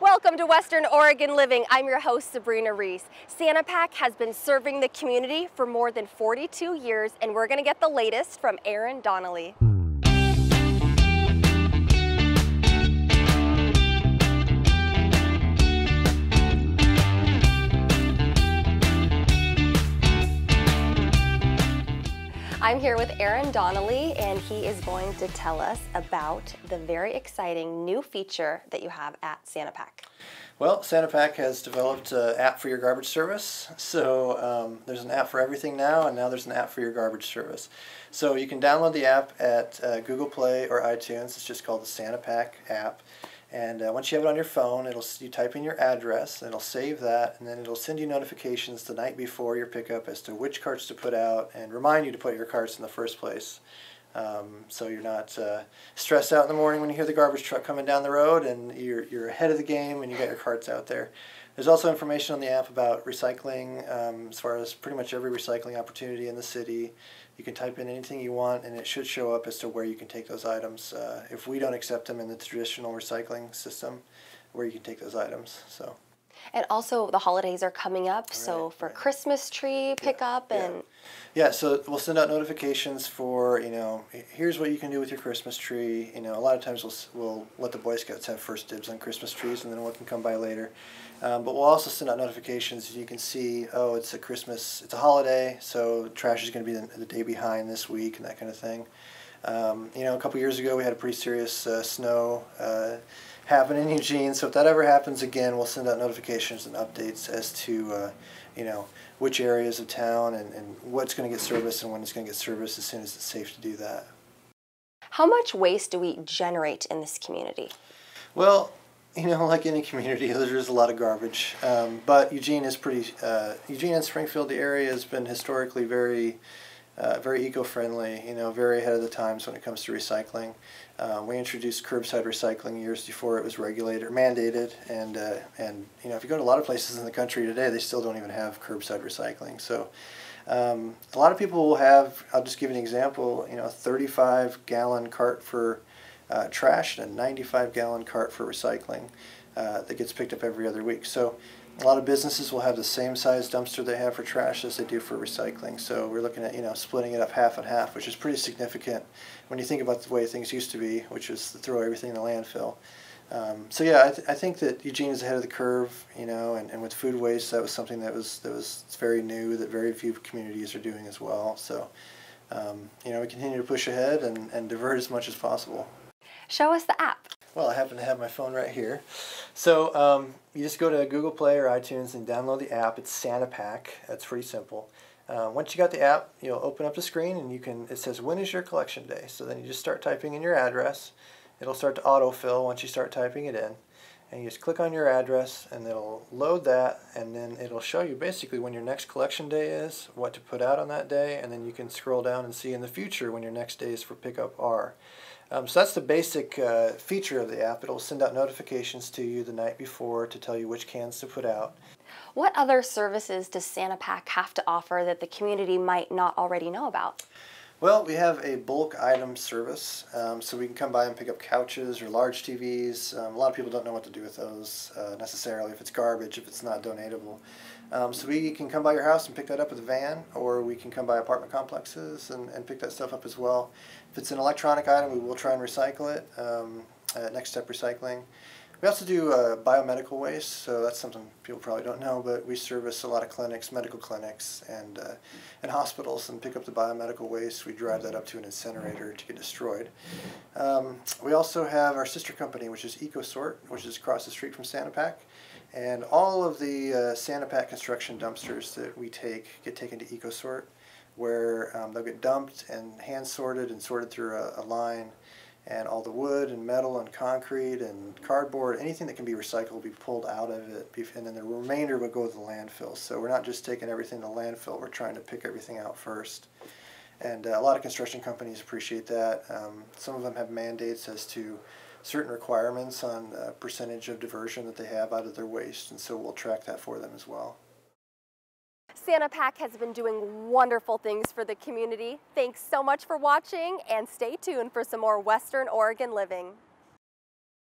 Welcome to Western Oregon Living. I'm your host, Sabrina Reese. Sanipac has been serving the community for more than 42 years, and we're going to get the latest from Aaron Donnelly. I'm here with Aaron Donnelly, and he is going to tell us about the very exciting new feature that you have at Sanipac. Well, Sanipac has developed an app for your garbage service. So there's an app for everything now, and now there's an app for your garbage service. So you can download the app at Google Play or iTunes. It's just called the Sanipac app. And once you have it on your phone, you type in your address, and it'll save that, and then it'll send you notifications the night before your pickup as to which carts to put out and remind you to put your carts in the first place. So you're not stressed out in the morning when you hear the garbage truck coming down the road, and you're ahead of the game and you got your carts out there. There's also information on the app about recycling, as far as pretty much every recycling opportunity in the city. You can type in anything you want, and it should show up as to where you can take those items. If we don't accept them in the traditional recycling system, where you can take those items. So. And also the holidays are coming up, so for Christmas tree pickup and... Yeah, so we'll send out notifications for, here's what you can do with your Christmas tree. A lot of times we'll let the Boy Scouts have first dibs on Christmas trees, and then one can come by later. But we'll also send out notifications. You can see, oh, it's a holiday, so trash is going to be the day behind this week and that kind of thing. A couple years ago we had a pretty serious snow happen in Eugene, so if that ever happens again, we'll send out notifications and updates as to which areas of town and what's going to get serviced and when it's going to get serviced as soon as it's safe to do that. How much waste do we generate in this community? Well, like any community, there's a lot of garbage, but Eugene is Eugene and Springfield, the area has been historically very eco-friendly, very ahead of the times when it comes to recycling. We introduced curbside recycling years before it was regulated or mandated, and if you go to a lot of places in the country today, they still don't even have curbside recycling. So a lot of people will have, I'll just give you an example, a 35-gallon cart for trash and a 95-gallon cart for recycling that gets picked up every other week. So a lot of businesses will have the same size dumpster they have for trash as they do for recycling. So we're looking at, splitting it up half and half, which is pretty significant when you think about the way things used to be, which was to throw everything in the landfill. So yeah, I think that Eugene is ahead of the curve, and with food waste, that was something that was very new, that very few communities are doing as well. So, we continue to push ahead and divert as much as possible. Show us the app. Well, I happen to have my phone right here. So you just go to Google Play or iTunes and download the app. It's Sanipac. That's pretty simple. Once you got the app, you'll open up the screen and it says, when is your collection day? So then you just start typing in your address. It'll start to autofill once you start typing it in. And you just click on your address and it'll load that, and then it'll show you basically when your next collection day is, what to put out on that day, and then you can scroll down and see in the future when your next days for pickup are. So that's the basic feature of the app. It'll send out notifications to you the night before to tell you which cans to put out. What other services does Sanipac have to offer that the community might not already know about? Well, we have a bulk item service, so we can come by and pick up couches or large TVs. A lot of people don't know what to do with those necessarily, if it's garbage, if it's not donatable. So we can come by your house and pick that up with a van, or we can come by apartment complexes and pick that stuff up as well. If it's an electronic item, we will try and recycle it at Next Step Recycling. We also do biomedical waste, so that's something people probably don't know, but we service a lot of clinics, medical clinics, and hospitals, and pick up the biomedical waste. We drive that up to an incinerator to get destroyed. We also have our sister company, which is EcoSort, which is across the street from Sanipac, and all of the Sanipac construction dumpsters that we take get taken to EcoSort, where they'll get dumped and hand sorted and sorted through a line. And all the wood and metal and concrete and cardboard, anything that can be recycled will be pulled out of it, and then the remainder will go to the landfill. So we're not just taking everything to landfill, we're trying to pick everything out first. And a lot of construction companies appreciate that. Some of them have mandates as to certain requirements on percentage of diversion that they have out of their waste, and so we'll track that for them as well. Sanipac has been doing wonderful things for the community. Thanks so much for watching, and stay tuned for some more Western Oregon Living.